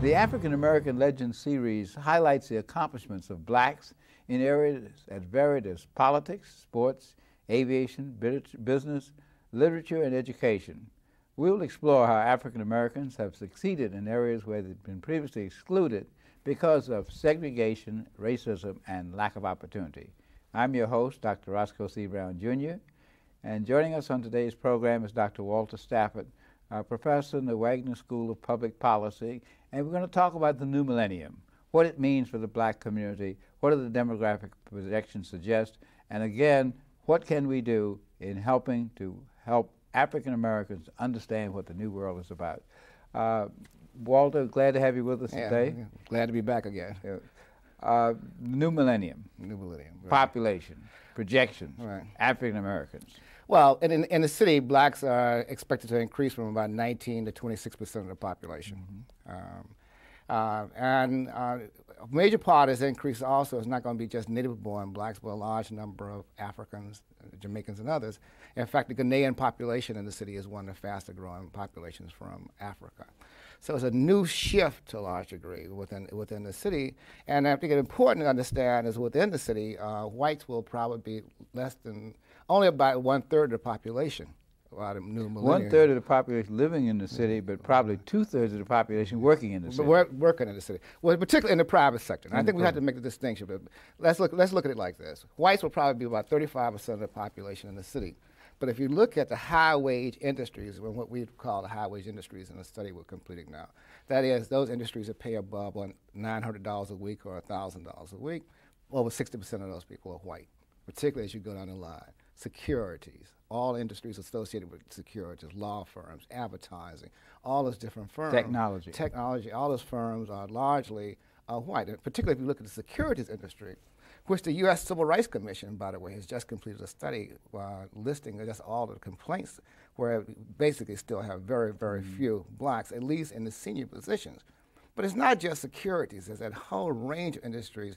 The African American Legend series highlights the accomplishments of blacks in areas as varied as politics, sports, aviation, business, literature, and education. We will explore how African Americans have succeeded in areas where they've been previously excluded because of segregation, racism, and lack of opportunity. I'm your host, Dr. Roscoe Brown, Jr., and joining us on today's program is Dr. Walter Stafford, a professor in the Wagner School of Public Policy, and we're going to talk about the new millennium, what it means for the black community, what do the demographic projections suggest, and again, what can we do in helping to help African Americans understand what the new world is about. Walter, glad to have you with us today. Yeah, glad to be back again. New millennium. New millennium. Right. Population, projections, right. African Americans. Well, in the city, blacks are expected to increase from about 19 to 26% of the population. And a major part of this increase also is not going to be just native-born blacks, but a large number of Africans, Jamaicans, and others. In fact, the Ghanaian population in the city is one of the faster-growing populations from Africa. So it's a new shift to a large degree within the city. And I think it's important to understand is within the city, whites will probably be only about 1/3 of the population. The new millennium. 1/3 of the population living in the city, but probably 2/3 of the population working in the city. Working in the city, well, particularly in the private sector. I think we have to make the distinction. But let's look at it like this: whites will probably be about 35% of the population in the city. But if you look at the high-wage industries, what we call the high-wage industries in the study we're completing now, that is, those industries that pay above $900 a week or $1,000 a week, over 60% of those people are white, particularly as you go down the line. Securities, all industries associated with securities, law firms, advertising, all those different firms. Technology, all those firms are largely white. And particularly if you look at the securities industry, which the U.S. Civil Rights Commission, by the way, has just completed a study listing just all the complaints where basically still have very, very few blacks, at least in the senior positions. But it's not just securities. There's that whole range of industries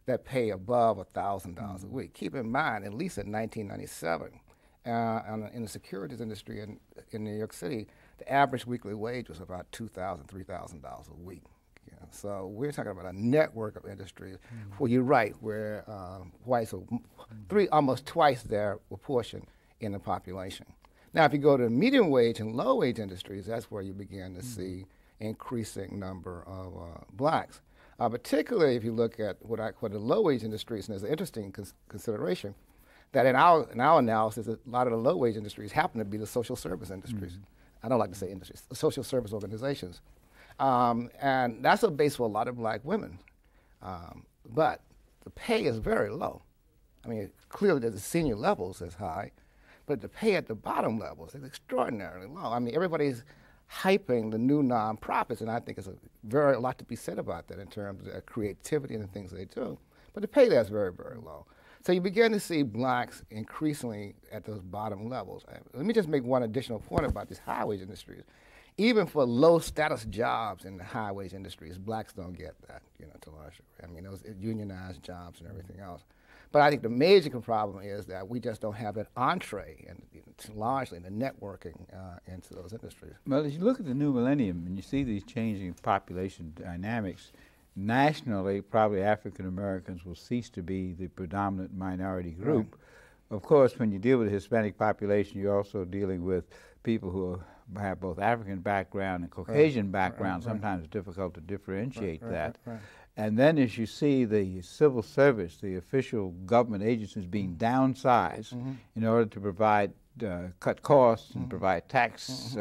that pay above $1,000 a week. Keep in mind, at least in 1997, in the securities industry in New York City, the average weekly wage was about $2,000, $3,000 a week. So we're talking about a network of industries where you're right, where whites are almost twice their proportion in the population. Now, if you go to medium wage and low wage industries, that's where you begin to see increasing number of blacks. Particularly if you look at what the low wage industries, and there's an interesting consideration that in our analysis, a lot of the low wage industries happen to be the social service industries. I don't like to say industries, social service organizations. And that's a base for a lot of black women. But the pay is very low. I mean, clearly the senior levels is high, but the pay at the bottom levels is extraordinarily low. I mean, everybody's hyping the new nonprofits, and I think there's a lot to be said about that in terms of their creativity and the things they do. But the pay there is very, very low. So you begin to see blacks increasingly at those bottom levels. Let me just make one additional point about these high-wage industries. Even for low-status jobs in the high-wage industries, blacks don't get that, to a large degree. I mean, those unionized jobs and everything else. But I think the major problem is that we just don't have that entree, and largely the networking into those industries. Well, as you look at the new millennium and you see these changing population dynamics, nationally, probably African Americans will cease to be the predominant minority group. Right. Of course, when you deal with the Hispanic population, you're also dealing with people who have both African background and Caucasian background. Sometimes it's difficult to differentiate that. And then as you see the civil service, the official government agencies being downsized in order to provide, cut costs and provide tax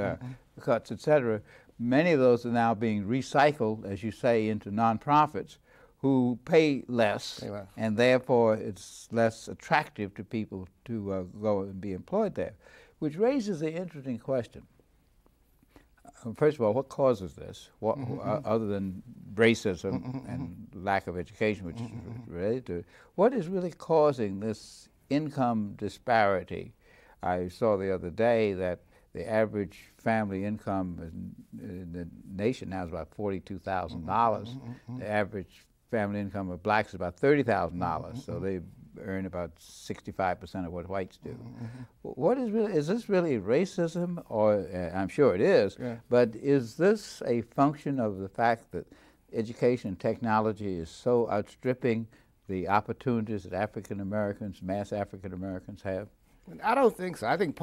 cuts, et cetera, many of those are now being recycled, as you say, into nonprofits who pay less, and therefore it's less attractive to people to go and be employed there, which raises the interesting question. First of all, what causes this, other than racism and lack of education, which is related to it? What is really causing this income disparity? I saw the other day that the average family income in the nation now is about $42,000. The average family income of blacks is about $30,000. So they earn about 65% of what whites do. What is this really racism, or I'm sure it is, but is this a function of the fact that education and technology is so outstripping the opportunities that African Americans, mass African Americans have? I don't think so. I think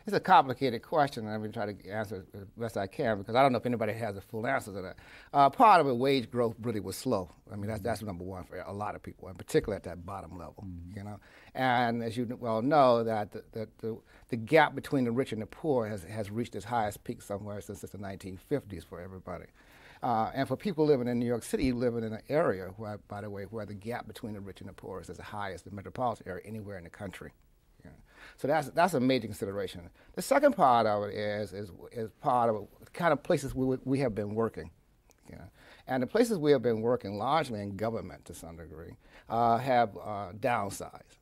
it's a complicated question, and I'm going to try to answer it as best I can, because I don't know if anybody has a full answer to that. Part of it, wage growth really was slow. I mean, that's number one for a lot of people, and particularly at that bottom level, you know. And as you well know, that the gap between the rich and the poor has reached its highest peak somewhere since the 1950s for everybody. And for people living in New York City, living in an area where, by the way, where the gap between the rich and the poor is as high as the metropolitan area anywhere in the country. So that's a major consideration. The second part of it is part of the kind of places we have been working. You know? And the places we have been working, largely in government to some degree, have downsized.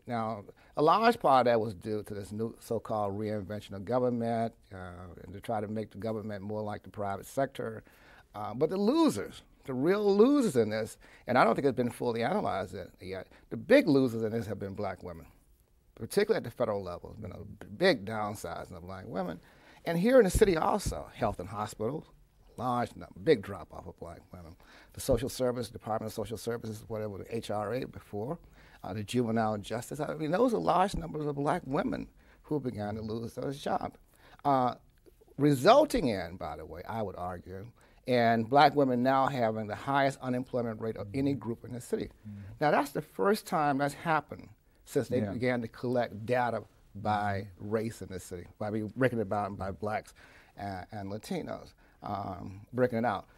Now, a large part of that was due to this new so-called reinvention of government, and to try to make the government more like the private sector. But the losers, the real losers in this, and I don't think it's been fully analyzed yet, the big losers in this have been black women. Particularly at the federal level, there's been a big downsizing of black women. And here in the city also, health and hospitals, large number, big drop off of black women. The social service, Department of Social Services, whatever, the HRA before, the juvenile justice, I mean, those are large numbers of black women who began to lose those jobs. Resulting in, by the way, I would argue, and black women now having the highest unemployment rate of any group in the city. Now that's the first time that's happened since they began to collect data by race in the city, by breaking it down by blacks and Latinos, breaking it out,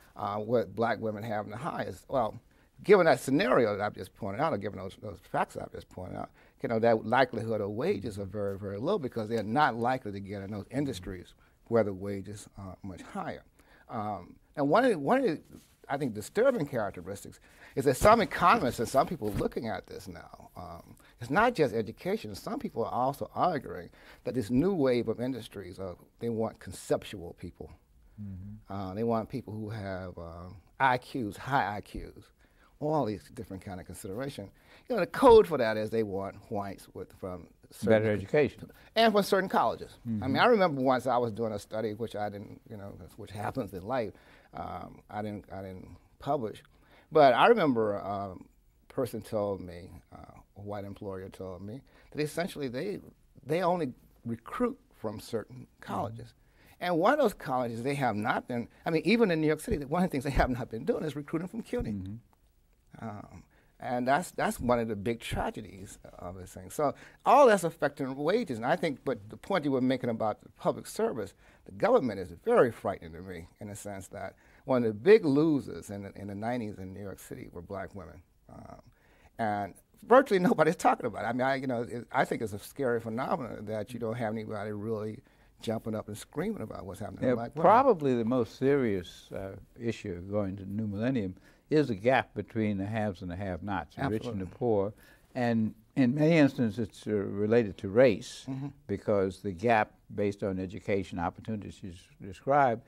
what black women have the highest. Well, given that scenario that I've just pointed out, or given those facts I've just pointed out, you know, that likelihood of wages are very, very low because they're not likely to get in those industries where the wages are much higher. And one of the, I think, disturbing characteristics is that some economists and some people looking at this now, it's not just education. Some people are also arguing that this new wave of industries, they want conceptual people. They want people who have IQs, high IQs, all these different kind of consideration. You know, the code for that is they want whites from better education, and from certain colleges. I mean, I remember once I was doing a study, which I didn't, you know, which happens in life. I didn't publish, but I remember a person told me, a white employer told me, that essentially they only recruit from certain colleges. And one of those colleges they have not been, I mean, even in New York City, one of the things they have not been doing is recruiting from CUNY. And that's one of the big tragedies of this thing. So all that's affecting wages. And I think, but the point you were making about the public service, the government is very frightening to me in the sense that one of the big losers in the 90s in New York City were black women. And virtually nobody's talking about it. I mean, I think it's a scary phenomenon that you don't have anybody really jumping up and screaming about what's happening to black women. Probably the most serious issue going to the new millennium is a gap between the haves and the have-nots, the rich and the poor. And in many instances, it's related to race, because the gap based on education opportunities you described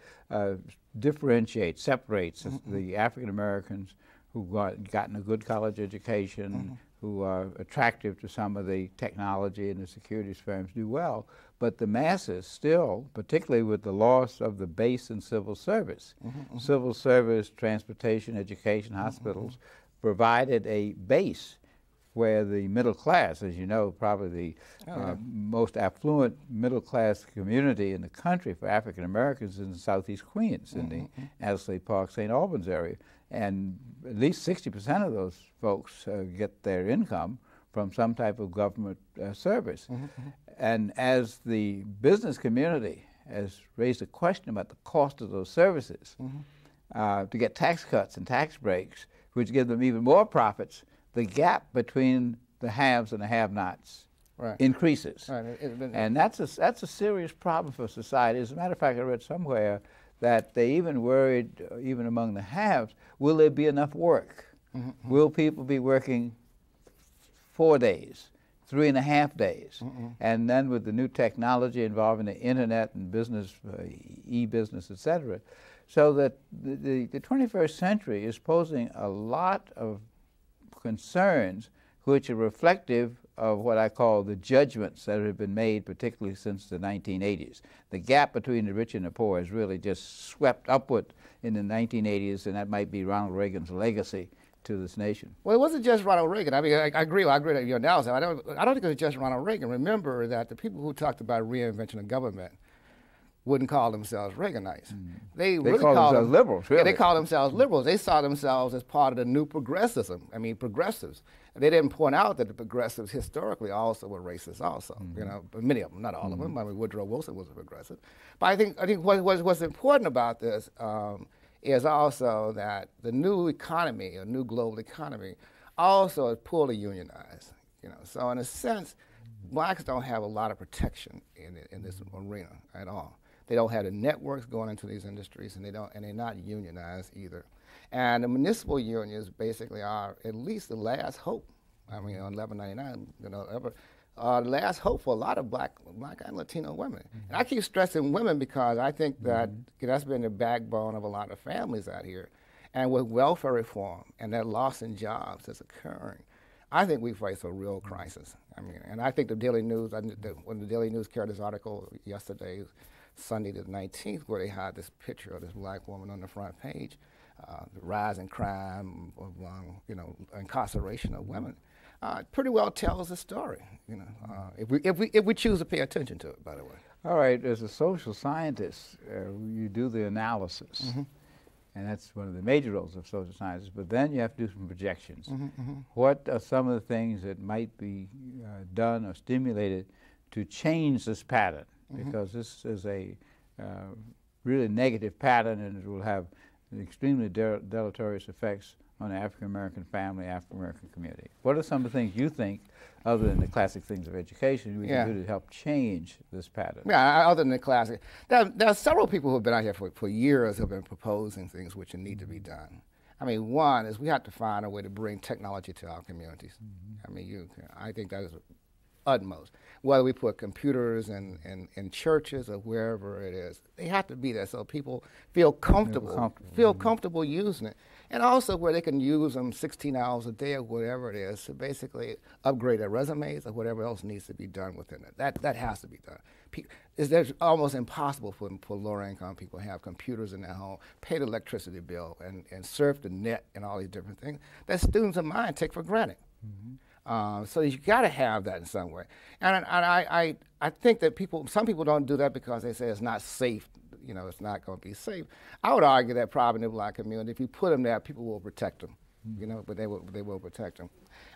differentiates, separates the African Americans who've gotten a good college education, who are attractive to some of the technology and the securities firms, do well. But the masses still, particularly with the loss of the base in civil service, civil service, transportation, education, hospitals, provided a base where the middle class, as you know, probably the most affluent middle class community in the country for African Americans is in Southeast Queens, in the Adelaide Park, St. Albans area. And at least 60% of those folks get their income from some type of government service. And as the business community has raised a question about the cost of those services, to get tax cuts and tax breaks, which give them even more profits, the gap between the haves and the have-nots increases. And that's a serious problem for society. As a matter of fact, I read somewhere that they even worried, even among the haves, will there be enough work? Will people be working 4 days, 3.5 days? And then with the new technology involving the internet and business, e-business, et cetera, so that the 21st century is posing a lot of concerns which are reflective of what I call the judgments that have been made, particularly since the 1980s. The gap between the rich and the poor has really just swept upward in the 1980s, and that might be Ronald Reagan's legacy to this nation. Well, it wasn't just Ronald Reagan. I mean, I agree with your analysis. I don't think it was just Ronald Reagan. Remember that the people who talked about reinvention of government wouldn't call themselves Reaganites. They really called themselves liberals, really. Yeah, they called themselves liberals. They saw themselves as part of the new progressivism. I mean, progressives. They didn't point out that the progressives historically also were racist also, you know, but many of them, not all of them. I mean, Woodrow Wilson was a progressive. But I think what's important about this is also that the new economy, a new global economy, also is poorly unionized. You know, so in a sense, blacks don't have a lot of protection in this arena at all. They don't have the networks going into these industries, and they're not unionized either. And the municipal unions basically are at least the last hope. I mean, on 1199, you know, the last hope for a lot of black and Latino women. And I keep stressing women because I think that that's been the backbone of a lot of families out here. And with welfare reform and that loss in jobs that's occurring, I think we face a real crisis. I mean, and I think the Daily News, when the Daily News carried this article yesterday, Sunday the 19th, where they had this picture of this black woman on the front page, the rise in crime, you know, incarceration of women, pretty well tells the story. You know, if we choose to pay attention to it, by the way. All right, as a social scientist, you do the analysis, and that's one of the major roles of social scientists. But then you have to do some projections. What are some of the things that might be done or stimulated to change this pattern? Because this is a really negative pattern, and it will have extremely deleterious effects on the African-American family, African-American community. What are some of the things you think, other than the classic things of education, we can do to help change this pattern? Yeah, other than the classic. There are several people who have been out here for years who have been proposing things which need to be done. I mean, one is we have to find a way to bring technology to our communities. I mean, I think that is utmost. Whether we put computers in churches or wherever it is, they have to be there so people feel comfortable using it. And also where they can use them 16 hours a day or whatever it is to basically upgrade their resumes or whatever else needs to be done within it. That has to be done. It's almost impossible for lower-income people to have computers in their home, pay the electricity bill, and surf the net and all these different things that students of mine take for granted. So you got to have that in some way. And I think that some people don't do that because they say it's not safe. You know, it's not going to be safe. I would argue that probably in the black community, if you put them there, people will protect them. You know, but they will protect them.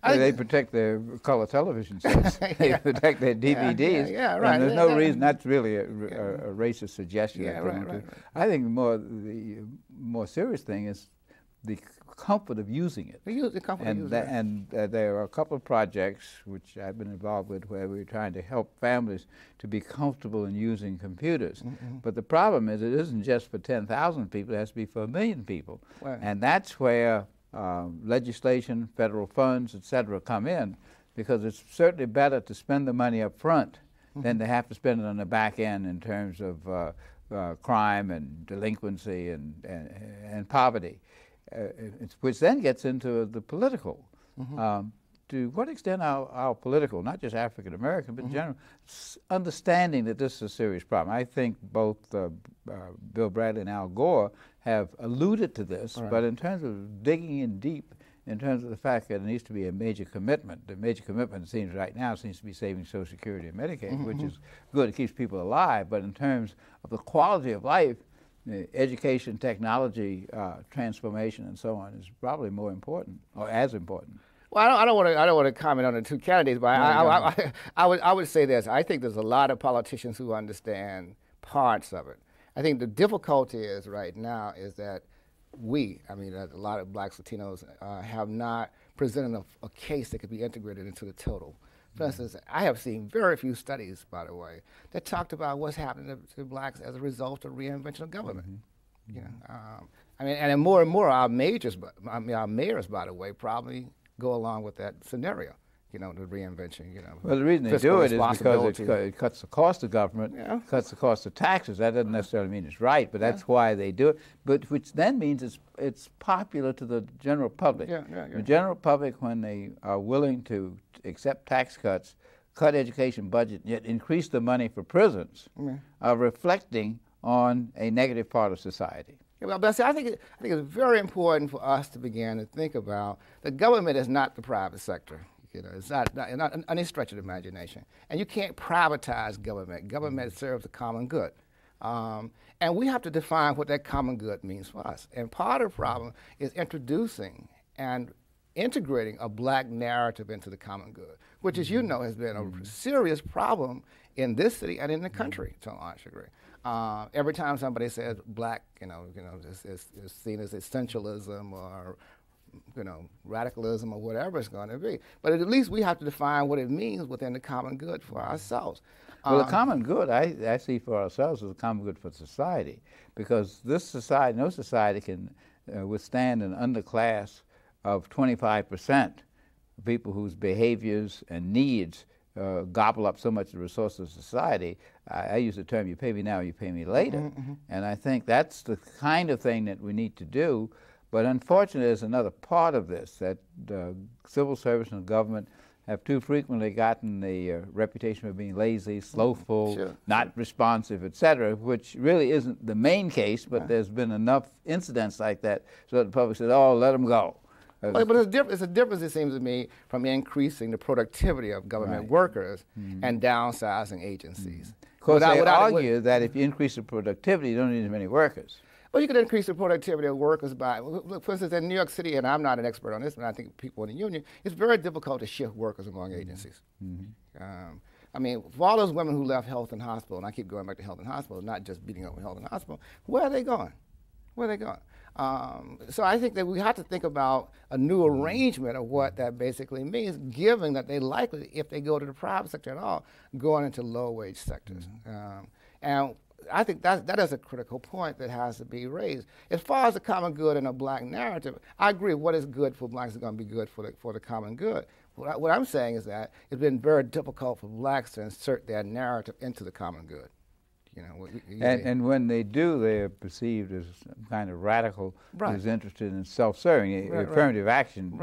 They protect their color television sets. They protect their DVDs. Yeah, right. And there's no reason. That's really a racist suggestion. Yeah, right. I think the more serious thing is the comfort of using it. And there are a couple of projects which I've been involved with where we're trying to help families to be comfortable in using computers. But the problem is it isn't just for 10,000 people, it has to be for 1 million people. Right. And that's where legislation, federal funds, et cetera, come in, because it's certainly better to spend the money up front than to have to spend it on the back end in terms of crime and delinquency and poverty. Which then gets into the political. To what extent our political, not just African American, but in general, understanding that this is a serious problem. I think both Bill Bradley and Al Gore have alluded to this, but in terms of digging in deep, in terms of the fact that there needs to be a major commitment. The major commitment, it seems right now, seems to be saving Social Security and Medicaid, which is good, it keeps people alive, but in terms of the quality of life, education, technology, transformation, and so on is probably more important, or as important. Well, I don't want to comment on the two candidates, but I would say this. I think there's a lot of politicians who understand parts of it. I think the difficulty is right now is that a lot of blacks, Latinos, have not presented a case that could be integrated into the total. For instance, I have seen very few studies, by the way, that talked about what's happening to blacks as a result of reinvention of government. You know, and more and more our mayors, by the way, probably go along with that scenario. the reinvention, Well, the reason they do it is because it cuts the cost of government, cuts the cost of taxes. That doesn't necessarily mean it's right, but that's why they do it. But which then means it's popular to the general public. The general public, when they are willing to accept tax cuts, cut education budget, yet increase the money for prisons, are reflecting on a negative part of society. Well, but I think it's very important for us to begin to think about the government is not the private sector. It's not any stretch of the imagination. And you can't privatize government. Government serves the common good. And we have to define what that common good means for us. And part of the problem is introducing and integrating a black narrative into the common good, which, as you know, has been a serious problem in this city and in the country to a large degree. Every time somebody says black, is seen as essentialism or radicalism or whatever it's going to be. But at least we have to define what it means within the common good for ourselves. Well, the common good I see for ourselves as a common good for society, because this society, no society can withstand an underclass of 25%, people whose behaviors and needs gobble up so much of the resources of society. I use the term, you pay me now, you pay me later. And I think that's the kind of thing that we need to do. But unfortunately, there's another part of this, that civil service and government have too frequently gotten the reputation of being lazy, slothful, not responsive, etc., which really isn't the main case, but there's been enough incidents like that so that the public says, oh, let them go. But it's a difference, it seems to me, from increasing the productivity of government workers and downsizing agencies. Because they argue that if you increase the productivity, you don't need as many workers. Well, you could increase the productivity of workers by, look, for instance, in New York City, and I'm not an expert on this, but I think people in the union, it's very difficult to shift workers among agencies. I mean, for all those women who left health and hospital, and I keep going back to health and hospital, not just beating up health and hospital, where are they going? Where are they going? So I think that we have to think about a new arrangement of what that basically means, given that they likely, if they go to the private sector at all, going into low-wage sectors. And I think that is a critical point that has to be raised. As far as the common good and a black narrative, I agree what is good for blacks is going to be good for the common good. What I'm saying is that it's been very difficult for blacks to insert their narrative into the common good. And when they do, they're perceived as kind of radical, who's interested in self-serving. Affirmative action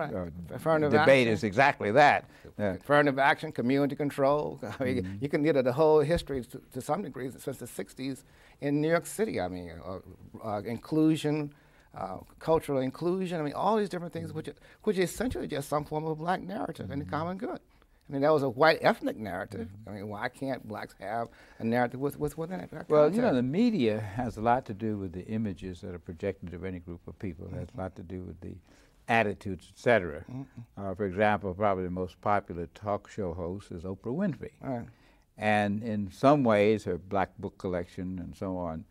debate is exactly that. Affirmative action, community control. I mean, you can get the whole history to some degree since the 60s in New York City. I mean, inclusion, cultural inclusion. I mean, all these different things, which is essentially just some form of black narrative in the common good. I mean, that was a white ethnic narrative. I mean, why can't blacks have a narrative within it? Well, the media has a lot to do with the images that are projected of any group of people. It has a lot to do with the attitudes, etc. For example, probably the most popular talk show host is Oprah Winfrey. And in some ways, her black book collection and so on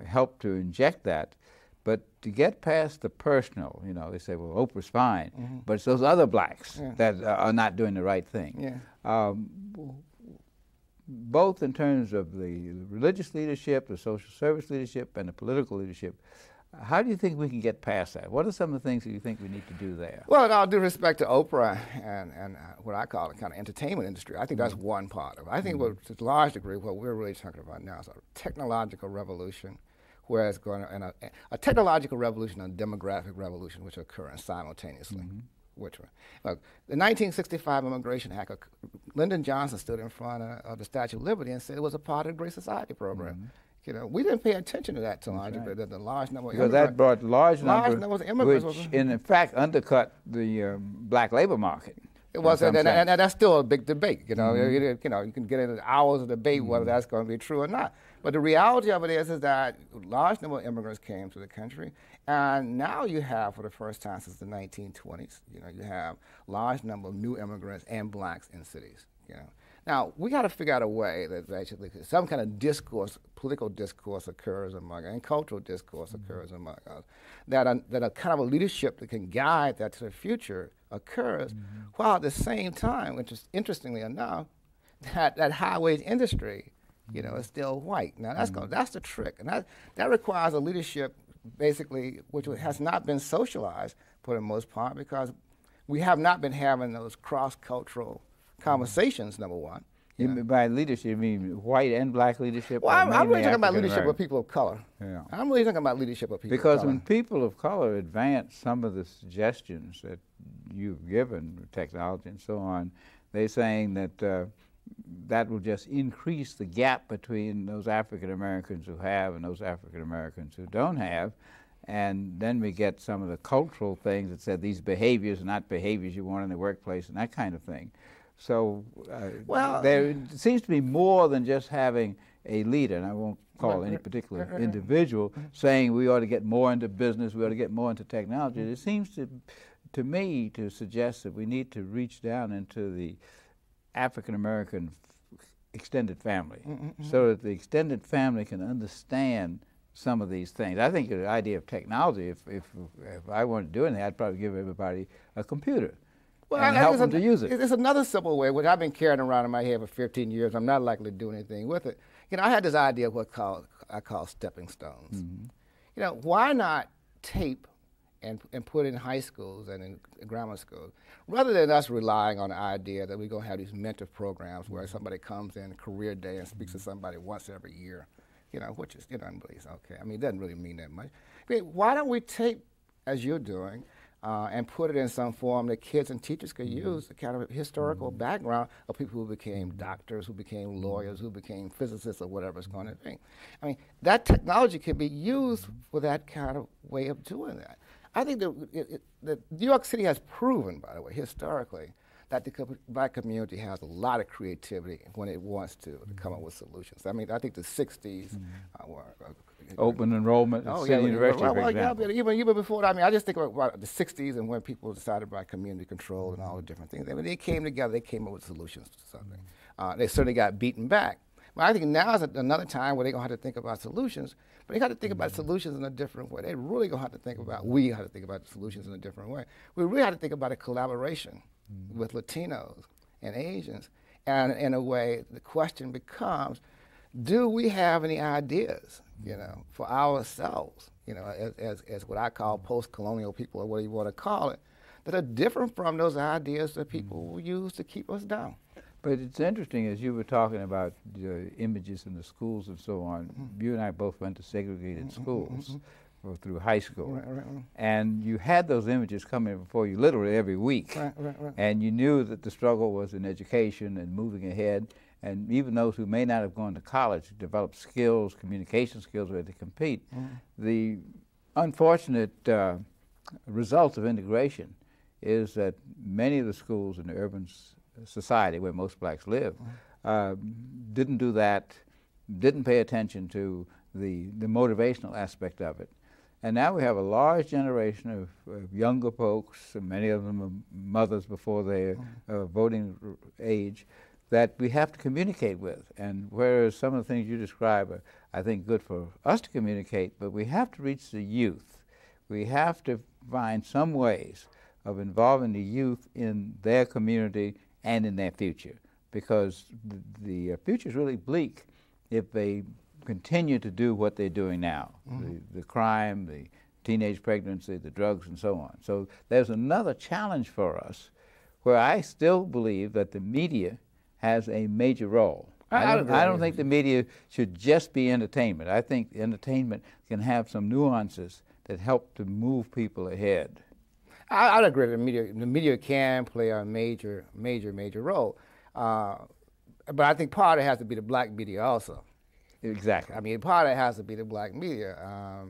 help to inject that. But to get past the personal, they say, well, Oprah's fine, but it's those other blacks that are not doing the right thing. Both in terms of the religious leadership, the social service leadership, and the political leadership, how do you think we can get past that? What are some of the things that you think we need to do there? Well, in all due respect to Oprah and what I call the kind of entertainment industry, I think that's one part of it. I think to a large degree what we're really talking about now is a technological revolution, where it's going to, a technological revolution and a demographic revolution which are occurring simultaneously. Look, the 1965 Immigration Act, Lyndon Johnson stood in front of the Statue of Liberty and said it was a part of the Great Society program. We didn't pay attention to that so much, but the large number of immigrants. Because that brought large numbers of immigrants, which in fact undercut the black labor market. It was, and that's still a big debate. You can get into hours of debate whether that's going to be true or not. But the reality of it is that a large number of immigrants came to the country, and now you have, for the first time since the 1920s, you have a large number of new immigrants and blacks in cities. Now we got to figure out a way that basically some kind of discourse, political discourse occurs among us, and cultural discourse occurs among us, that a kind of a leadership that can guide that to the future occurs, while at the same time, which is interestingly enough, that high-wage industry, is still white. Now that's the trick, and that requires a leadership basically which has not been socialized for the most part, because we have not been having those cross-cultural conversations, number one. By leadership, you mean white and black leadership? Well, I'm really talking about leadership of people of color. Yeah. I'm really talking about leadership of people because of color. when people of color advance some of the suggestions that you've given, technology and so on, they're saying that that will just increase the gap between those African Americans who have and those African Americans who don't have. And then we get some of the cultural things that said these behaviors are not behaviors you want in the workplace and that kind of thing. So there seems to be more than just having a leader, and I won't call any particular individual, saying we ought to get more into business, we ought to get more into technology. It seems to me to suggest that we need to reach down into the African American extended family so that the extended family can understand some of these things. I think the idea of technology, if I wanted to do anything, I'd probably give everybody a computer. Well, and help them to use it. It's another simple way, which I've been carrying around in my head for 15 years. I'm not likely to do anything with it. You know, I had this idea of what I call stepping stones. You know, why not tape and put in high schools and in grammar schools, rather than us relying on the idea that we're going to have these mentor programs where somebody comes in career day and speaks to somebody once every year, you know, which is, you know, okay. I mean, it doesn't really mean that much. I mean, why don't we tape, as you're doing, and put it in some form that kids and teachers could use, the kind of historical background of people who became doctors, who became lawyers, who became physicists, or whatever it's going to be. I mean, that technology can be used for that kind of way of doing that. I think that New York City has proven, by the way, historically, that the black community has a lot of creativity when it wants to come up with solutions. I mean, I think the 60s were open enrollment at City University, for example. Yeah, even before that, I mean, I just think about the 60s and when people decided about community control and all the different things. I mean, they came together, they came up with solutions to something. They certainly got beaten back. But I think now is another time where they're going to have to think about solutions, but they got to think about solutions in a different way. They really going to have to think about, we have to think about the solutions in a different way. We really have to think about a collaboration with Latinos and Asians. And in a way, the question becomes, do we have any ideas, you know, for ourselves, you know, as what I call post-colonial people, or what you want to call it, that are different from those ideas that people use to keep us down? But it's interesting, as you were talking about the images in the schools and so on, you and I both went to segregated schools through high school. And you had those images coming before you literally every week. And you knew that the struggle was in education and moving ahead. And even those who may not have gone to college developed skills, communication skills, where to compete. The unfortunate result of integration is that many of the schools in the urban society where most blacks live didn't do that, didn't pay attention to the motivational aspect of it. And now we have a large generation of younger folks, and many of them are mothers before their voting age, that we have to communicate with. And whereas some of the things you describe are, I think, good for us to communicate, but we have to reach the youth. We have to find some ways of involving the youth in their community and in their future, because the future is really bleak if they continue to do what they're doing now, the crime, the teenage pregnancy, the drugs, and so on. So there's another challenge for us where I still believe that the media has a major role. I don't think the media should just be entertainment. I think entertainment can have some nuances that help to move people ahead. I'd agree that the media can play a major role. But I think part of it has to be the black media also. Exactly. I mean, part of it has to be the black media. I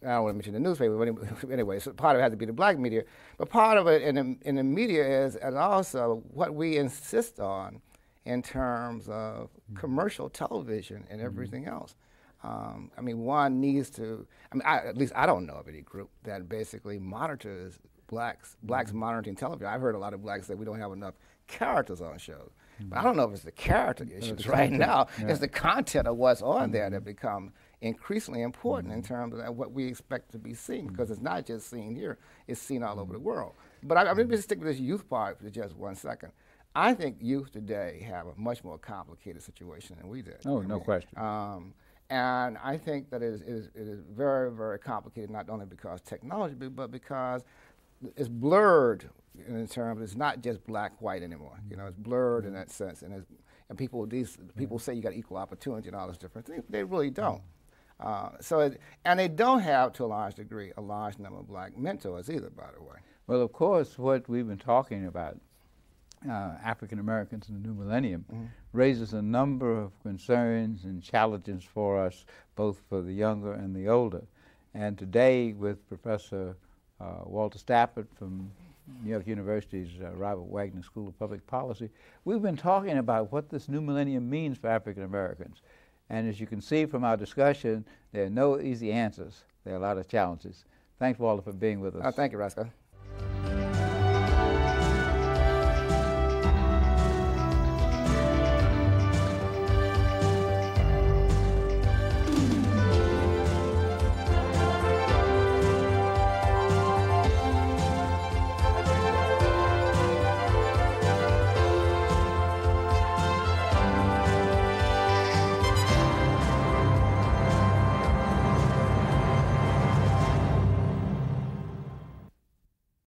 don't want to mention the newspaper, but anyway, so part of it has to be the black media. But part of it in the media is, and also what we insist on in terms of commercial television and everything else. I mean, one needs to, I mean, at least I don't know of any group that basically monitors blacks monitoring television. I've heard a lot of blacks say we don't have enough characters on shows. But I don't know if it's the character issues right now. It's the content of what's on there that becomes increasingly important in terms of what we expect to be seen, because it's not just seen here, it's seen all over the world. But I'm going to stick with this youth part for just 1 second. I think youth today have a much more complicated situation than we did. Oh, no question. And I think that it is very, very complicated, not only because technology, but because it's blurred in terms. It's not just black white anymore. You know, it's blurred in that sense. And people say you got equal opportunity and all those different things. They really don't. And they don't have, to a large degree, a large number of black mentors either, by the way. Well, of course, what we've been talking about, African Americans in the new millennium, raises a number of concerns and challenges for us, both for the younger and the older. And today, with Professor Walter Stafford from New York University's Robert Wagner School of Public Policy, we've been talking about what this new millennium means for African Americans. And as you can see from our discussion, there are no easy answers. There are a lot of challenges. Thanks, Walter, for being with us. Thank you, Roscoe.